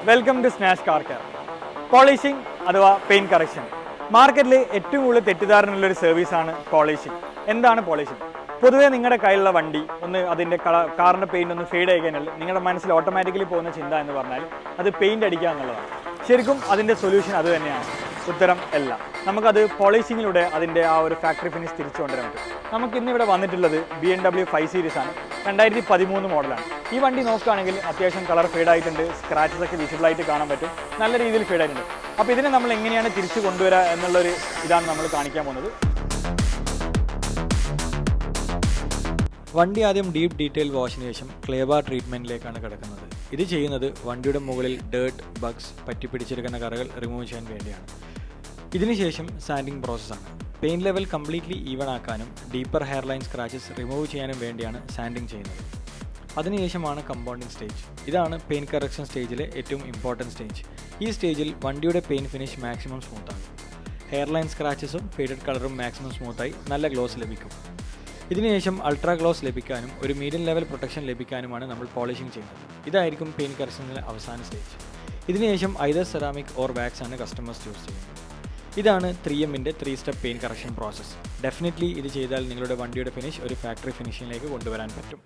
Welcome to snash car care. Polishing അഥവാ paint correction മാർക്കറ്റിൽ ഏറ്റവും കൂടുതൽ തെറ്റിദ്ധാരണയുള്ളൊരു സർവീസാണ് പോളിഷിംഗ്. എന്താണ് പോളിഷിംഗ്? പൊതുവേ നിങ്ങളുടെ കയ്യിലുള്ള വണ്ടി ഒന്ന് അതിൻ്റെ കാറിൻ്റെ പെയിൻ്റ് ഒന്ന് ഫെയ്ഡ് ആയി കഴിഞ്ഞാൽ നിങ്ങളുടെ മനസ്സിൽ ഓട്ടോമാറ്റിക്കലി പോകുന്ന ചിന്ത എന്ന് പറഞ്ഞാൽ അത് പെയിൻ്റ് അടിക്കുക എന്നുള്ളതാണ്. ശരിക്കും അതിൻ്റെ സൊല്യൂഷൻ അത് തന്നെയാണ്. ഉത്തരം അല്ല. നമുക്കത് പോളിഷിങ്ങിലൂടെ അതിൻ്റെ ആ ഒരു ഫാക്ടറി ഫിനിഷ് തിരിച്ചു കൊണ്ടുവരാൻ പറ്റും. നമുക്കിന്നിവിടെ വന്നിട്ടുള്ളത് BMW 5 സീരീസ് ആണ്. 2013 മോഡലാണ്. ഈ വണ്ടി നോക്കുകയാണെങ്കിൽ അത്യാവശ്യം കളർ ഫെയ്ഡ് ആയിട്ടുണ്ട്, സ്ക്രാച്ചസ് ഒക്കെ വിസിബിളായിട്ട് കാണാൻ പറ്റും, നല്ല രീതിയിൽ ഫെയ്ഡ് ആയിട്ടുണ്ട്. അപ്പോൾ ഇതിനെ നമ്മൾ എങ്ങനെയാണ് തിരിച്ചു കൊണ്ടുവരിക എന്നുള്ളൊരു ഇതാണ് നമ്മൾ കാണിക്കാൻ പോകുന്നത്. വണ്ടി ആദ്യം ഡീപ്പ് ഡീറ്റെയിൽ വാഷിന് ശേഷം ക്ലേ ബാർ ട്രീറ്റ്മെൻറ്റിലേക്കാണ് കിടക്കുന്നത്. ഇത് ചെയ്യുന്നത് വണ്ടിയുടെ മുകളിൽ ഡേർട്ട്, ബഗ്സ്, പറ്റിപ്പിടിച്ചിരിക്കുന്ന കറകൾ റിമൂവ് ചെയ്യാൻ വേണ്ടിയാണ്. ഇതിനുശേഷം സാൻഡിങ് പ്രോസസ്സാണ്. പെയിൻറ്റ് ലെവൽ കംപ്ലീറ്റ്ലി ഈവൺ ആക്കാനും deeper hair line scratches remove ചെയ്യാനും വേണ്ടിയാണ് സാൻഡിങ് ചെയ്യുന്നത്. അതിനുശേഷമാണ് കമ്പൗണ്ടിങ് സ്റ്റേജ്. ഇതാണ് പെയിൻറ്റ് കറക്ഷൻ സ്റ്റേജിലെ ഏറ്റവും ഇമ്പോർട്ടൻറ്റ് സ്റ്റേജ്. ഈ സ്റ്റേജിൽ വണ്ടിയുടെ പെയിൻറ്റ് ഫിനിഷ് മാക്സിമം സ്മൂത്താണ്. ഹെയർ ലൈൻ സ്ക്രാച്ചസും ഫെയ്ഡഡ് കളറും മാക്സിമം സ്മൂത്തായി നല്ല ഗ്ലോസ് ലഭിക്കും. ഇതിനുശേഷം അൾട്രാ ഗ്ലോസ് ലഭിക്കാനും ഒരു മീഡിയം ലെവൽ പ്രൊട്ടക്ഷൻ ലഭിക്കാനുമാണ് നമ്മൾ പോളിഷിംഗ് ചെയ്യുന്നത്. ഇതായിരിക്കും പെയിൻറ്റ് കറക്ഷനിലെ അവസാന സ്റ്റേജ്. ഇതിനുശേഷം ഐദർ സെറാമിക് ഓർ വാക്സ് ആണ് കസ്റ്റമേഴ്സ് ചൂസ് ചെയ്യുന്നത്. ഇതാണ് 3Mൻ്റെ 3 step paint correction process. Definitely ഇത് ചെയ്താൽ നിങ്ങളുടെ വണ്ടിയുടെ ഫിനിഷ് ഒരു ഫാക്ടറി ഫിനിഷിങ്ങിലേക്ക് കൊണ്ടുവരാൻ പറ്റും.